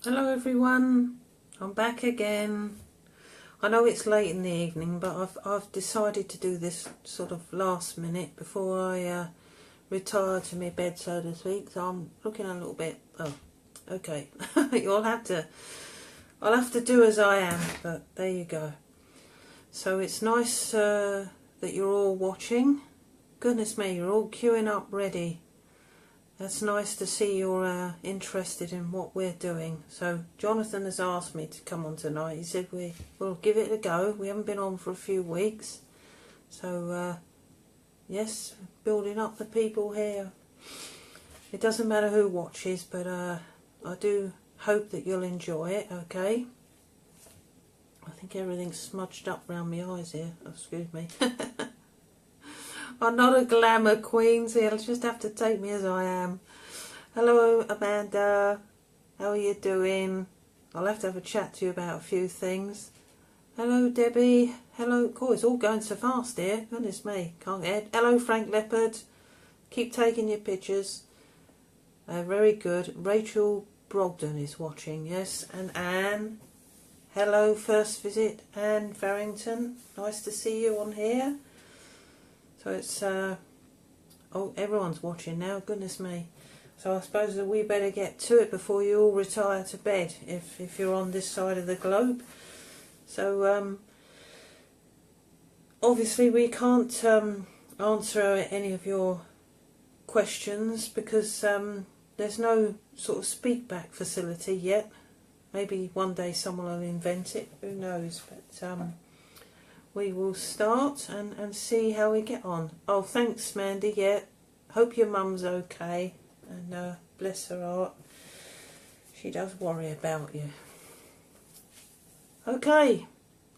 Hello everyone, I'm back again. I know it's late in the evening, but I've decided to do this sort of last minute before I retire to my bed, so to speak. So I'm looking a little bit. Oh, okay. I'll have to do as I am, but there you go. So it's nice that you're all watching. Goodness me, you're all queuing up ready. That's nice to see you're interested in what we're doing. So Jonathan has asked me to come on tonight. He said we'll give it a go. We haven't been on for a few weeks. So yes, building up the people here. It doesn't matter who watches, but I do hope that you'll enjoy it, okay? I think everything's smudged up around my eyes here. Oh, excuse me. I'm not a glamour queen, so you'll just have to take me as I am. Hello, Amanda. How are you doing? I'll have to have a chat to you about a few things. Hello, Debbie. Hello. Oh, it's all going so fast here. Goodness me. Can't get. Hello, Frank Leopard. Keep taking your pictures. Very good. Rachel Brogden is watching, yes. And Anne. Hello, first visit. Anne Farrington. Nice to see you on here. So it's, oh, everyone's watching now, goodness me. So I suppose that we better get to it before you all retire to bed, if you're on this side of the globe. So, obviously we can't answer any of your questions because there's no sort of speak back facility yet. Maybe one day someone will invent it, who knows, but we will start and see how we get on. Oh, thanks, Mandy. Yeah, hope your mum's okay. And bless her heart. She does worry about you. Okay,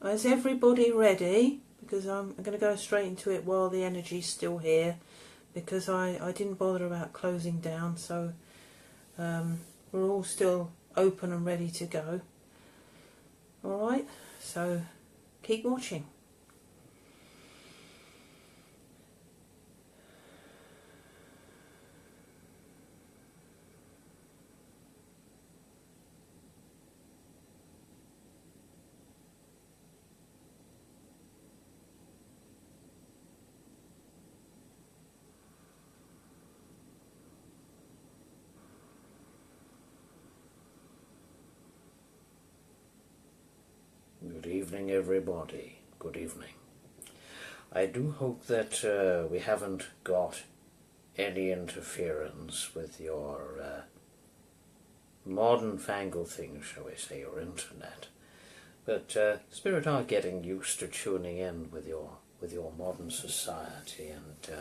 is everybody ready? Because I'm going to go straight into it while the energy's still here. Because I didn't bother about closing down. So we're all still open and ready to go. Alright, so keep watching. Good evening, everybody. Good evening. I do hope that we haven't got any interference with your modern fangled things, shall we say, your internet. But Spirit are getting used to tuning in with your modern society and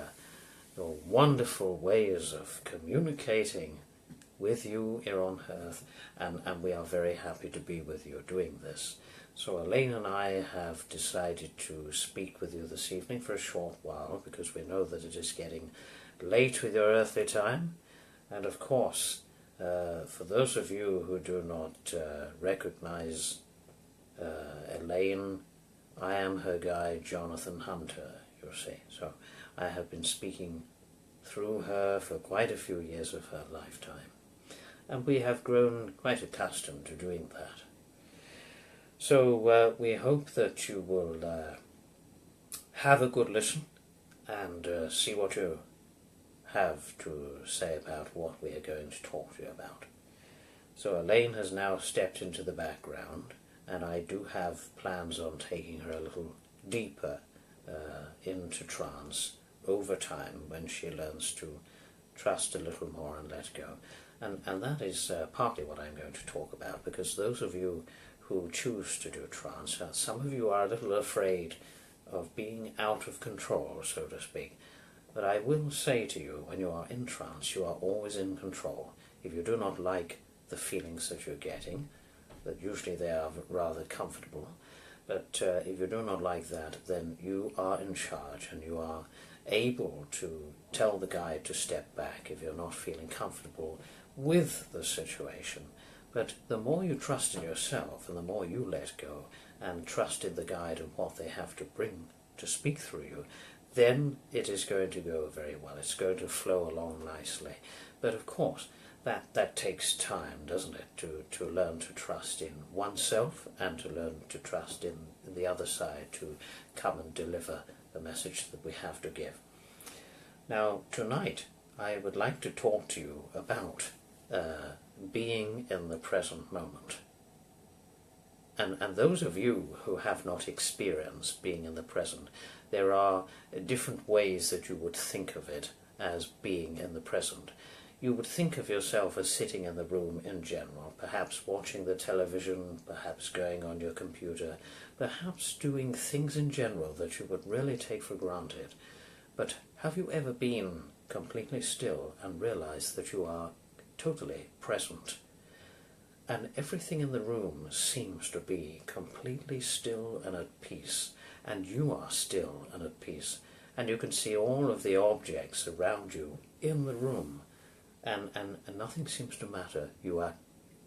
your wonderful ways of communicating with you here on Earth, and we are very happy to be with you doing this. So Elaine and I have decided to speak with you this evening for a short while because we know that it is getting late with your earthly time. And of course, for those of you who do not recognize Elaine, I am her guide, Jonathan Hunter, you see. So I have been speaking through her for quite a few years of her lifetime. And we have grown quite accustomed to doing that. So we hope that you will have a good listen and see what you have to say about what we are going to talk to you about. So Elaine has now stepped into the background, and I do have plans on taking her a little deeper into trance over time when she learns to trust a little more and let go. And that is partly what I'm going to talk about, because those of you who choose to do trance, some of you are a little afraid of being out of control, so to speak. But I will say to you, when you are in trance, you are always in control. If you do not like the feelings that you're getting, that usually they are rather comfortable, but if you do not like that, then you are in charge and you are able to tell the guide to step back if you're not feeling comfortable with the situation. But the more you trust in yourself and the more you let go and trust in the guide and what they have to bring to speak through you, then it is going to go very well. It's going to flow along nicely. But of course, that takes time, doesn't it, to learn to trust in oneself and to learn to trust in the other side to come and deliver the message that we have to give. Now, tonight, I would like to talk to you about being in the present moment. And those of you who have not experienced being in the present, there are different ways that you would think of it as being in the present. You would think of yourself as sitting in the room in general, perhaps watching the television, perhaps going on your computer, perhaps doing things in general that you would really take for granted. But have you ever been completely still and realized that you are totally present? And everything in the room seems to be completely still and at peace, and you are still and at peace, and you can see all of the objects around you in the room, and nothing seems to matter. You are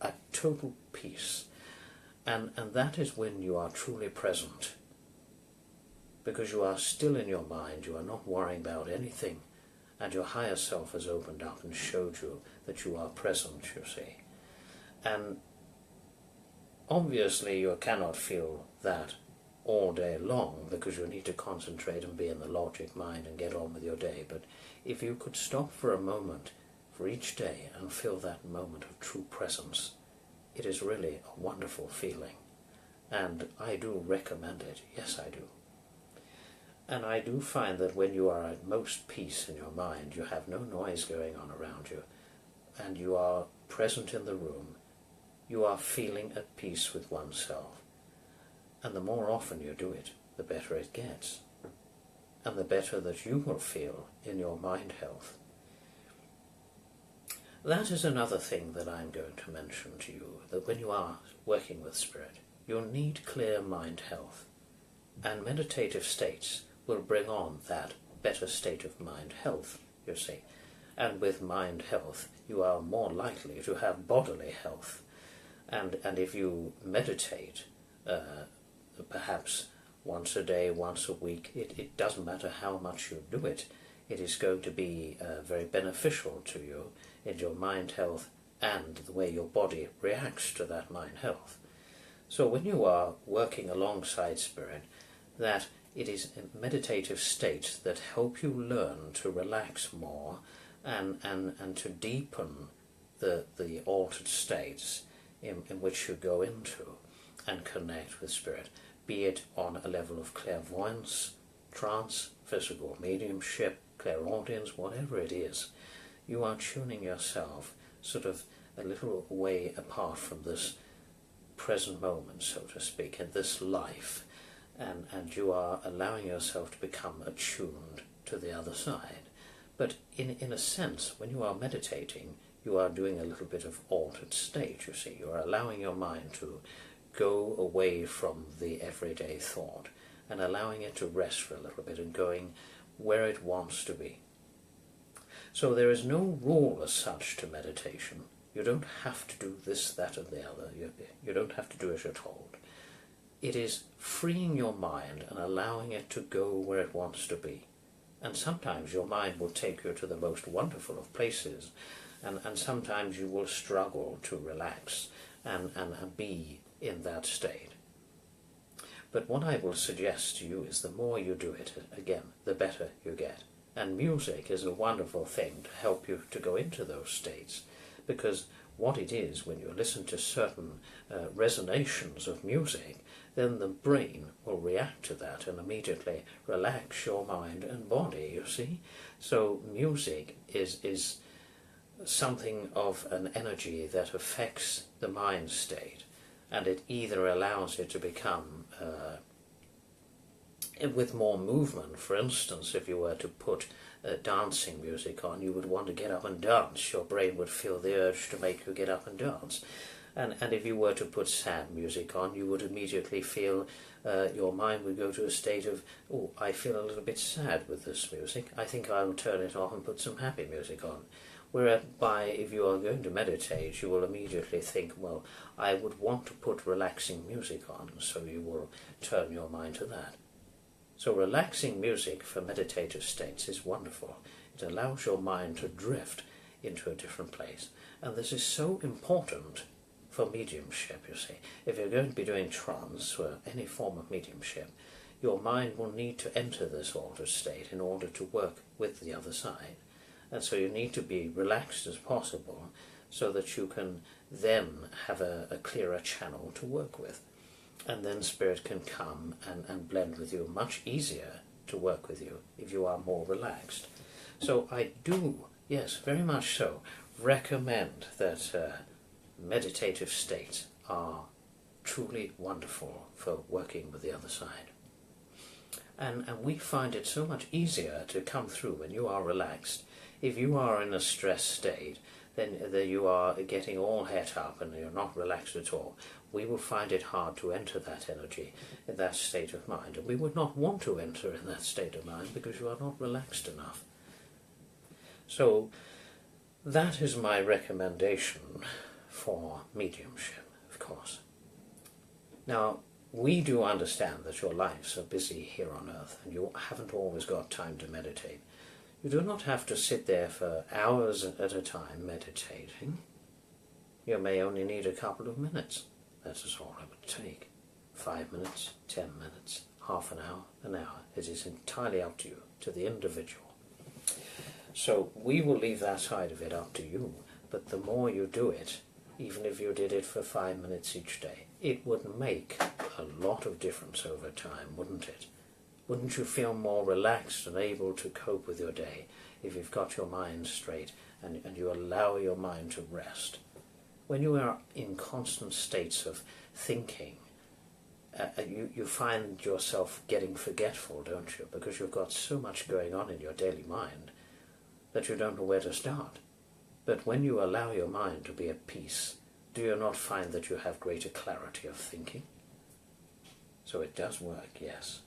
at total peace, and that is when you are truly present, because you are still in your mind, you are not worrying about anything, and your higher self has opened up and showed you that you are present, you see. And obviously you cannot feel that all day long, because you need to concentrate and be in the logic mind and get on with your day. But if you could stop for a moment for each day and feel that moment of true presence, it is really a wonderful feeling. And I do recommend it. Yes, I do. And I do find that when you are at most peace in your mind, you have no noise going on around you, and you are present in the room, you are feeling at peace with oneself. And the more often you do it, the better it gets. And the better that you will feel in your mind health. That is another thing that I'm going to mention to you, that when you are working with spirit, you'll need clear mind health. And meditative states will bring on that better state of mind health, you see. And with mind health, you are more likely to have bodily health. And if you meditate, perhaps once a day, once a week, it doesn't matter how much you do it, it is going to be very beneficial to you in your mind health and the way your body reacts to that mind health. So when you are working alongside spirit, that it is meditative states that help you learn to relax more and to deepen the altered states in which you go into and connect with spirit, be it on a level of clairvoyance, trance, physical mediumship, clairaudience, whatever it is. You are tuning yourself sort of a little way apart from this present moment, so to speak, in this life, and you are allowing yourself to become attuned to the other side. But in a sense, when you are meditating, you are doing a little bit of altered state, you see. You are allowing your mind to go away from the everyday thought and allowing it to rest for a little bit and going where it wants to be. So there is no rule as such to meditation. You don't have to do this, that, and the other. You don't have to do as you're told. It is freeing your mind and allowing it to go where it wants to be. And sometimes your mind will take you to the most wonderful of places, and sometimes you will struggle to relax and be in that state. But what I will suggest to you is the more you do it, again, the better you get. And music is a wonderful thing to help you to go into those states, because what it is, when you listen to certain resonations of music, then the brain will react to that and immediately relax your mind and body, you see. So music is something of an energy that affects the mind state, and it either allows it to become with more movement. For instance, if you were to put dancing music on, you would want to get up and dance. Your brain would feel the urge to make you get up and dance. And if you were to put sad music on, you would immediately feel your mind would go to a state of, oh, I feel a little bit sad with this music. I think I'll turn it off and put some happy music on. Whereby, if you are going to meditate, you will immediately think, well, I would want to put relaxing music on, so you will turn your mind to that. So relaxing music for meditative states is wonderful. It allows your mind to drift into a different place. And this is so important for mediumship, you see. If you're going to be doing trance or any form of mediumship, your mind will need to enter this altered state in order to work with the other side. And so you need to be relaxed as possible so that you can then have a clearer channel to work with. And then spirit can come and blend with you much easier to work with you if you are more relaxed. So I do, yes, very much so, recommend that meditative states are truly wonderful for working with the other side. And we find it so much easier to come through when you are relaxed. If you are in a stress state, then you are getting all het up and you're not relaxed at all. We will find it hard to enter that energy, in that state of mind. And we would not want to enter in that state of mind because you are not relaxed enough. So that is my recommendation for mediumship, of course. Now, we do understand that your lives are busy here on earth and you haven't always got time to meditate. You do not have to sit there for hours at a time meditating. You may only need a couple of minutes. That is all it would take. 5 minutes, 10 minutes, half an hour, an hour. It is entirely up to you, to the individual. So we will leave that side of it up to you, but the more you do it, even if you did it for 5 minutes each day, it would make a lot of difference over time, wouldn't it? Wouldn't you feel more relaxed and able to cope with your day if you've got your mind straight and you allow your mind to rest? When you are in constant states of thinking, you find yourself getting forgetful, don't you? Because you've got so much going on in your daily mind that you don't know where to start. But when you allow your mind to be at peace, do you not find that you have greater clarity of thinking? So it does work, yes.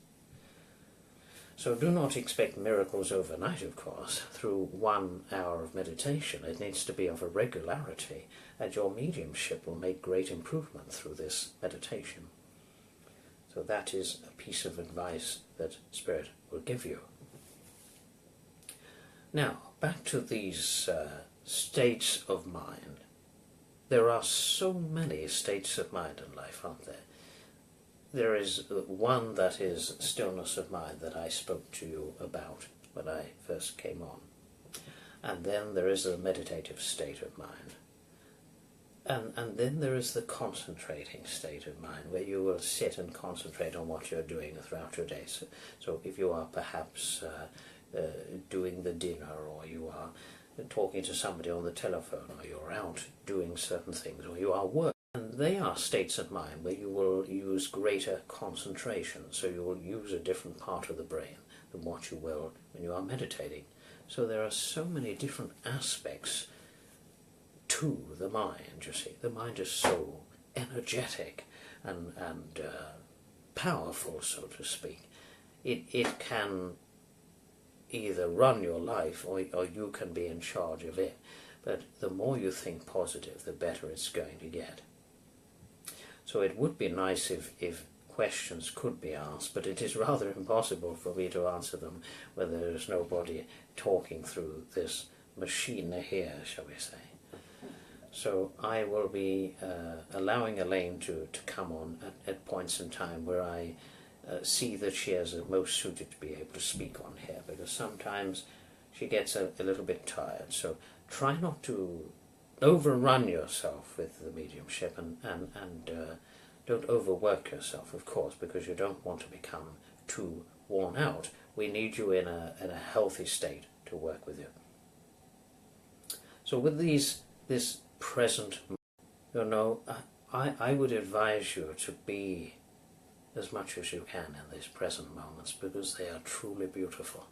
So do not expect miracles overnight, of course, through 1 hour of meditation. It needs to be of a regularity, and your mediumship will make great improvement through this meditation. So that is a piece of advice that Spirit will give you. Now, back to these states of mind. There are so many states of mind in life, aren't there? There is one that is stillness of mind that I spoke to you about when I first came on. And then there is a meditative state of mind. And then there is the concentrating state of mind, where you will sit and concentrate on what you're doing throughout your day. So if you are perhaps doing the dinner, or you are talking to somebody on the telephone, or you're out doing certain things, or you are working, and they are states of mind where you will use greater concentration, so you will use a different part of the brain than what you will when you are meditating. So there are so many different aspects to the mind, you see. The mind is so energetic and powerful, so to speak. It can either run your life or you can be in charge of it. But the more you think positive, the better it's going to get. So it would be nice if questions could be asked, but it is rather impossible for me to answer them when there is nobody talking through this machine here, shall we say. So I will be allowing Elaine to come on at points in time where I see that she is most suited to be able to speak on here, because sometimes she gets a little bit tired. So try not to overrun yourself with the mediumship and don't overwork yourself, of course, because you don't want to become too worn out. We need you in a healthy state to work with you. So with this present, I would advise you to be as much as you can in these present moments, because they are truly beautiful.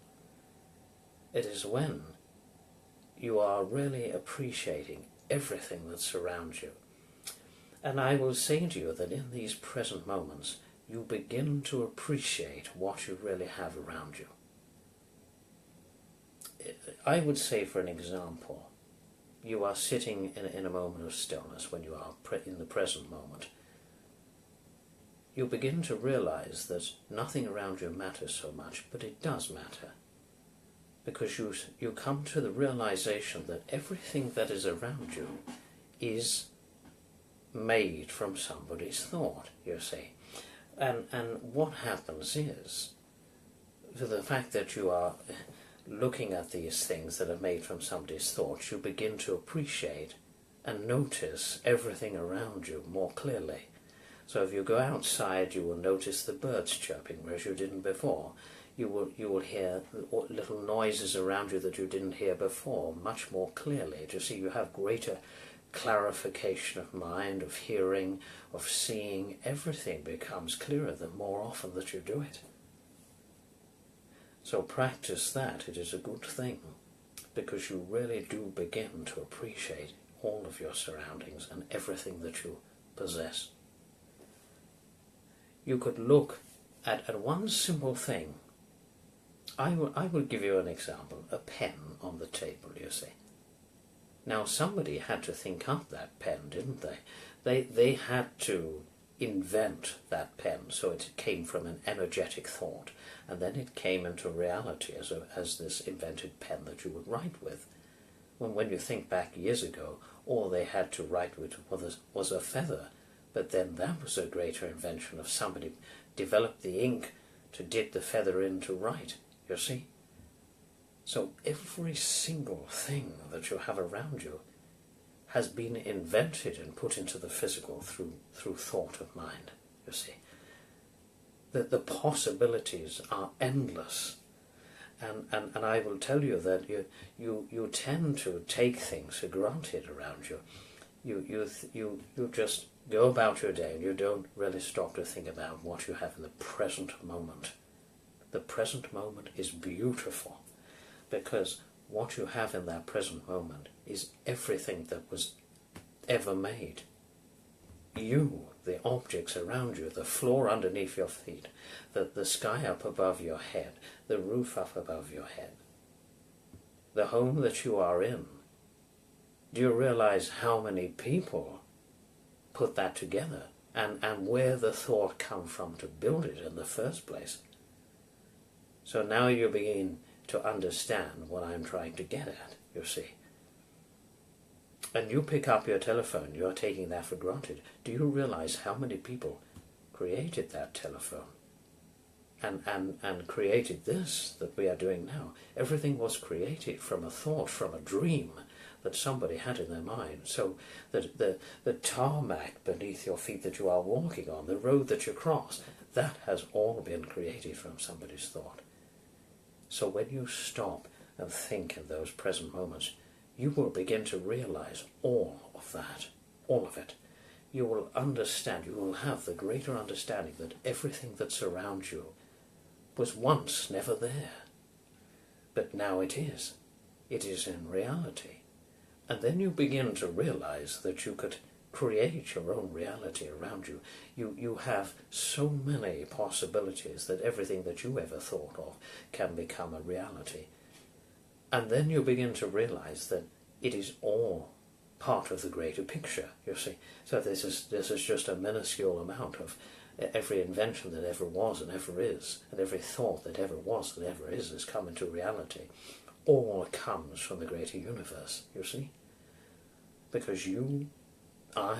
It is when you are really appreciating everything that surrounds you. And I will say to you that in these present moments, you begin to appreciate what you really have around you. I would say, for an example, you are sitting in a moment of stillness when you are in the present moment. You begin to realize that nothing around you matters so much, but it does matter. because you come to the realization that everything that is around you is made from somebody's thought, you see. And what happens is, for the fact that you are looking at these things that are made from somebody's thoughts, you begin to appreciate and notice everything around you more clearly. So if you go outside, you will notice the birds chirping, whereas you didn't before. You will hear little noises around you that you didn't hear before much more clearly. Do you see? You have greater clarification of mind, of hearing, of seeing. Everything becomes clearer the more often that you do it. So practice that. It is a good thing, because you really do begin to appreciate all of your surroundings and everything that you possess. You could look at one simple thing. I will give you an example. A pen on the table, you see. Now somebody had to think up that pen, didn't they? They had to invent that pen, so it came from an energetic thought, and then it came into reality as this invented pen that you would write with. When you think back years ago, all they had to write with was a feather, but then that was a greater invention of somebody developed the ink to dip the feather in to write, you see. So every single thing that you have around you has been invented and put into the physical through thought of mind, you see. The possibilities are endless. And I will tell you that you tend to take things for granted around you. You just go about your day and you don't really stop to think about what you have in the present moment. The present moment is beautiful, because what you have in that present moment is everything that was ever made. You, the objects around you, the floor underneath your feet, the sky up above your head, the roof up above your head, the home that you are in. Do you realize how many people put that together, and where the thought come from to build it in the first place? So now you begin to understand what I'm trying to get at, you see. And you pick up your telephone, you're taking that for granted. Do you realize how many people created that telephone and created this that we are doing now? Everything was created from a thought, from a dream that somebody had in their mind. So that the tarmac beneath your feet that you are walking on, the road that you cross, that has all been created from somebody's thought. So when you stop and think in those present moments, you will begin to realize all of that, all of it. You will understand, you will have the greater understanding that everything that surrounds you was once never there. But now it is. It is in reality. And then you begin to realize that you could create your own reality around you. You have so many possibilities that everything that you ever thought of can become a reality. And then you begin to realize that it is all part of the greater picture, you see. So this is just a minuscule amount of every invention that ever was and ever is, and every thought that ever was and ever is has come into reality. All comes from the greater universe, you see. Because you, I,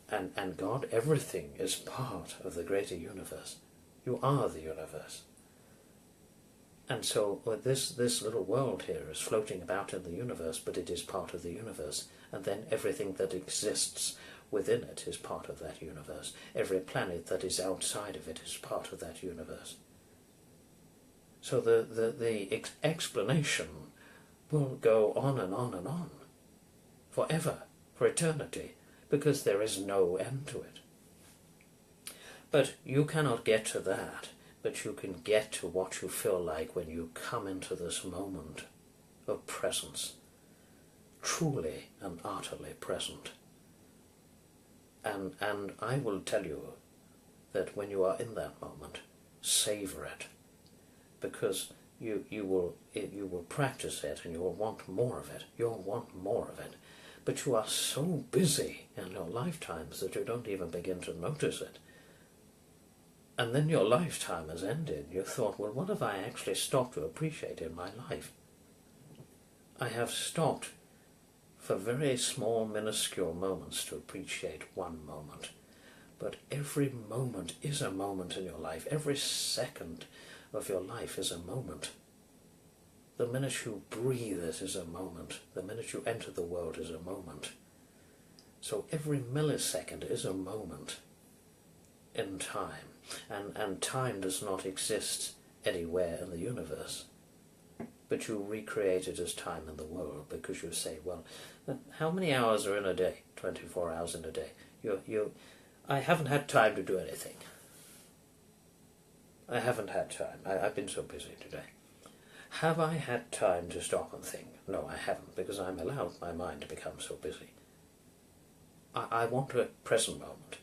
and God, everything is part of the greater universe. You are the universe. And so this little world here is floating about in the universe, but it is part of the universe. And then everything that exists within it is part of that universe. Every planet that is outside of it is part of that universe. So the explanation will go on and on and on, forever, for eternity, because there is no end to it. But you cannot get to that. But you can get to what you feel like when you come into this moment of presence, truly and utterly present. And I will tell you that when you are in that moment, savor it, because you will practice it and you will want more of it. You'll want more of it. But you are so busy in your lifetimes that you don't even begin to notice it. And then your lifetime has ended. You thought, well, what have I actually stopped to appreciate in my life? I have stopped for very small, minuscule moments to appreciate one moment. But every moment is a moment in your life. Every second of your life is a moment. The minute you breathe, it is a moment. The minute you enter the world is a moment. So every millisecond is a moment in time. And time does not exist anywhere in the universe. But you recreate it as time in the world, because you say, well, how many hours are in a day? 24 hours in a day. I haven't had time to do anything. I haven't had time. I've been so busy today. Have I had time to stop and think? No, I haven't, because I'm allowed my mind to become so busy. I want a present moment.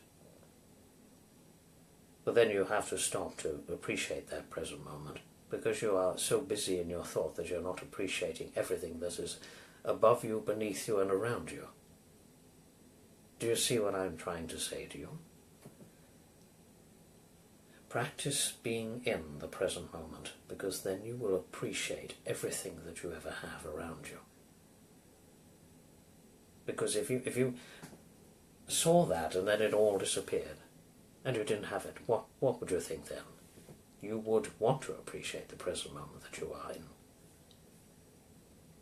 But then you have to stop to appreciate that present moment, because you are so busy in your thought that you're not appreciating everything that is above you, beneath you, and around you. Do you see what I'm trying to say to you? Practice being in the present moment, because then you will appreciate everything that you ever have around you. Because if you saw that and then it all disappeared, and you didn't have it, what would you think then? You would want to appreciate the present moment that you are in.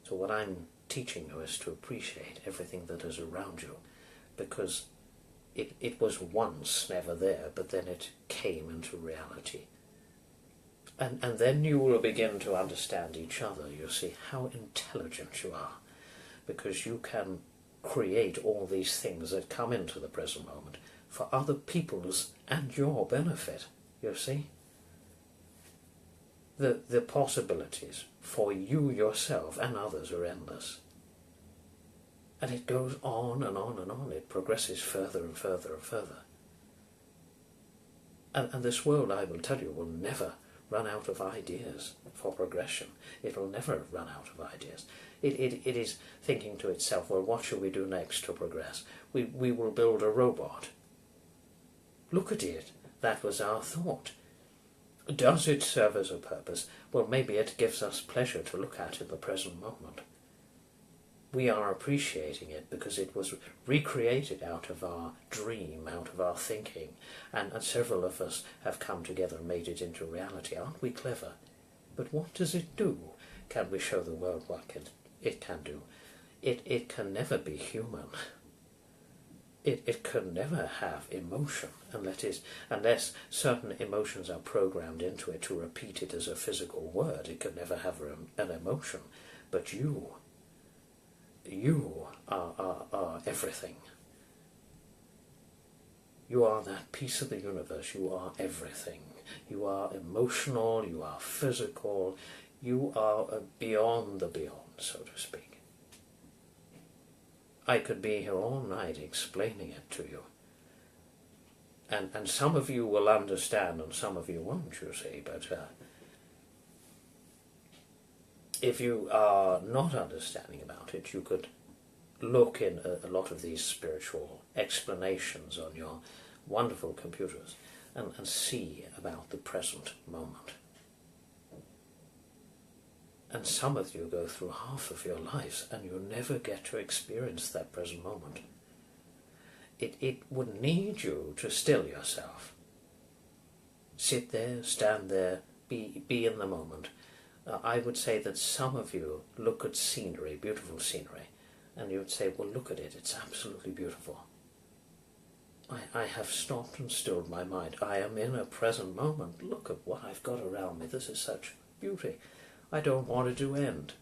So what I'm teaching you is to appreciate everything that is around you, because it was once never there, but then it came into reality. And then you will begin to understand each other. You'll see how intelligent you are, because you can create all these things that come into the present moment for other people's and your benefit, you see. The possibilities for you yourself and others are endless. And it goes on and on and on. It progresses further and further and further. And this world, I will tell you, will never run out of ideas for progression. It will never run out of ideas. It is thinking to itself, well, what shall we do next to progress? We will build a robot. Look at it. That was our thought. Does it serve as a purpose? Well, maybe it gives us pleasure to look at in the present moment. We are appreciating it because it was recreated out of our dream, out of our thinking, and several of us have come together and made it into reality. Aren't we clever? But what does it do? Can we show the world what it can do? It can never be human. It can never have emotion unless certain emotions are programmed into it to repeat it as a physical word. It can never have an emotion. But you are everything. You are that piece of the universe. You are everything. You are emotional, you are physical, you are beyond the beyond, so to speak. I could be here all night explaining it to you. And some of you will understand and some of you won't, you see, but if you are not understanding about it, you could look in a lot of these spiritual explanations on your wonderful computers and see about the present moment. And some of you go through half of your lives and you never get to experience that present moment. It would need you to still yourself. Sit there, stand there, be in the moment. I would say that some of you look at scenery, beautiful scenery, and you would say, well, look at it, it's absolutely beautiful. I have stopped and stilled my mind. I am in a present moment. Look at what I've got around me. This is such beauty. I don't want it to end.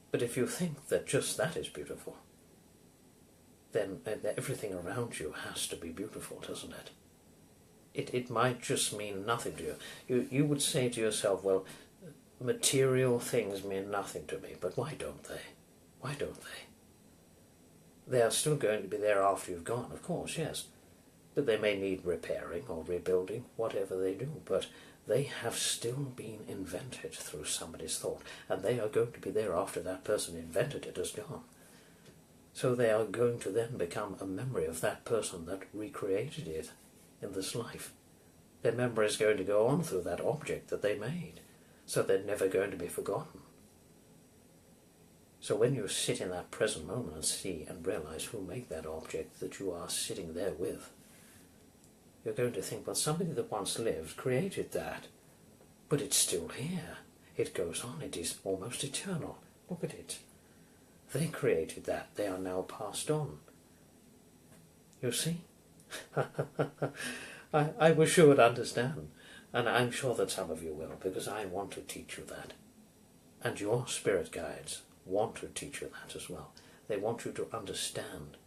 But if you think that just that is beautiful, then everything around you has to be beautiful, doesn't it? It might just mean nothing to you. You would say to yourself, well, material things mean nothing to me, but why don't they? Why don't they? They are still going to be there after you've gone, of course, yes. But they may need repairing or rebuilding, whatever they do, but they have still been invented through somebody's thought, and they are going to be there after that person invented it has gone. So they are going to then become a memory of that person that recreated it. in this life. Their memory is going to go on through that object that they made, so they're never going to be forgotten. So when you sit in that present moment and see and realize who made that object that you are sitting there with, you're going to think, well, somebody that once lived created that, but it's still here. It goes on. It is almost eternal. Look at it. They created that. They are now passed on. You see? I wish you would understand, and I'm sure that some of you will, because I want to teach you that. And your spirit guides want to teach you that as well. They want you to understand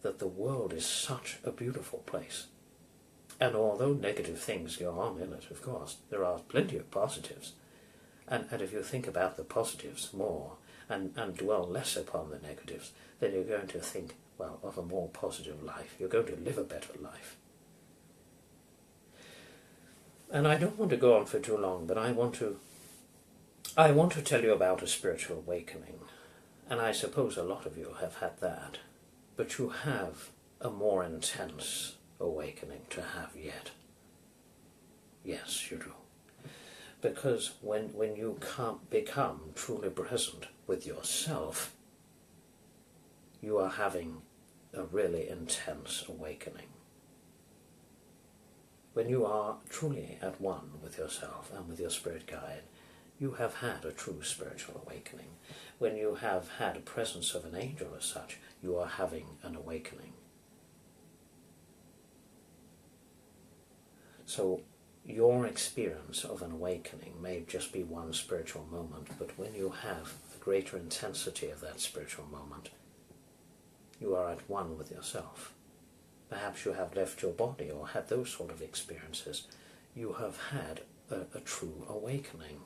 that the world is such a beautiful place. And although negative things go on in it, of course, there are plenty of positives. And if you think about the positives more and dwell less upon the negatives, then you're going to think, well, of a more positive life. You're going to live a better life. And I don't want to go on for too long, but I want to tell you about a spiritual awakening. And I suppose a lot of you have had that, but you have a more intense awakening to have yet. Yes, you do. Because when you can't become truly present with yourself, you are having a really intense awakening. When you are truly at one with yourself and with your spirit guide, you have had a true spiritual awakening. When you have had a presence of an angel as such, you are having an awakening. So your experience of an awakening may just be one spiritual moment, but when you have the greater intensity of that spiritual moment, you are at one with yourself. Perhaps you have left your body or had those sort of experiences. You have had a true awakening.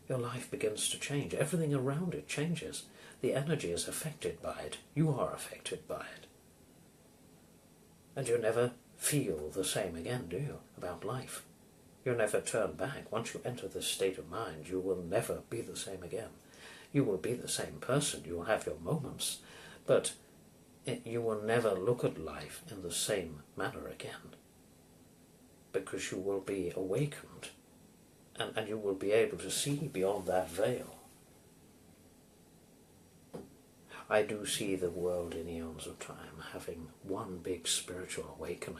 Your life begins to change. Everything around it changes. The energy is affected by it. You are affected by it. And you never feel the same again, do you, about life? You never turn back. Once you enter this state of mind, you will never be the same again. You will be the same person. You will have your moments, but you will never look at life in the same manner again, because you will be awakened, and you will be able to see beyond that veil. I do see the world in eons of time having one big spiritual awakening.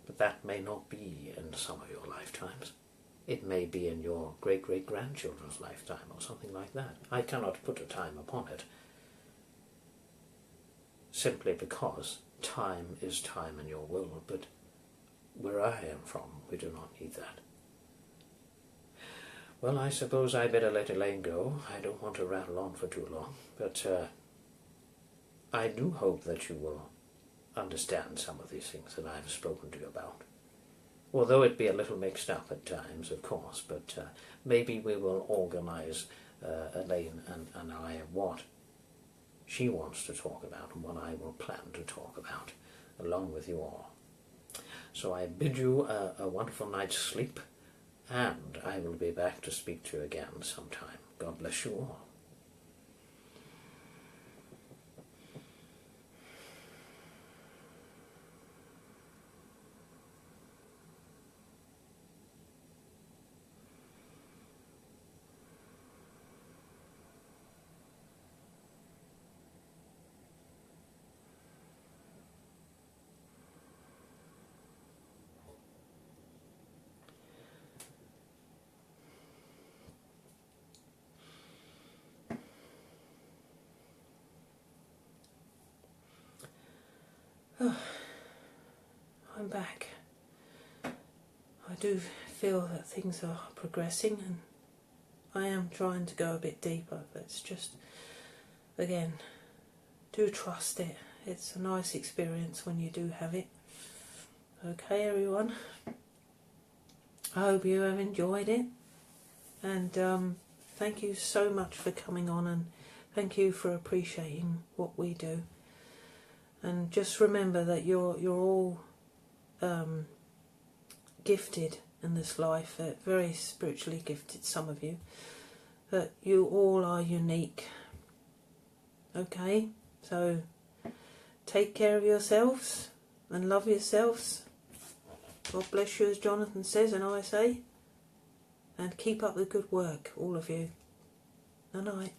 But that may not be in some of your lifetimes. It may be in your great-great-grandchildren's lifetime or something like that. I cannot put a time upon it, simply because time is time in your world, but where I am from, we do not need that. Well, I suppose I better let Elaine go. I don't want to rattle on for too long, but I do hope that you will understand some of these things that I have spoken to you about. Although it be a little mixed up at times, of course, but maybe we will organise, Elaine and I, what she wants to talk about and what I will plan to talk about, along with you all. So I bid you a wonderful night's sleep, and I will be back to speak to you again sometime. God bless you all. Oh, I'm back. I do feel that things are progressing, and I am trying to go a bit deeper, but it's just, again, do trust it. It's a nice experience when you do have it. Okay, everyone, I hope you have enjoyed it, and thank you so much for coming on, and thank you for appreciating what we do. And just remember that you're all gifted in this life, very spiritually gifted, some of you, that you all are unique. Okay, so take care of yourselves, and love yourselves. God bless you, as Jonathan says, and I say. And keep up the good work, all of you. Good night.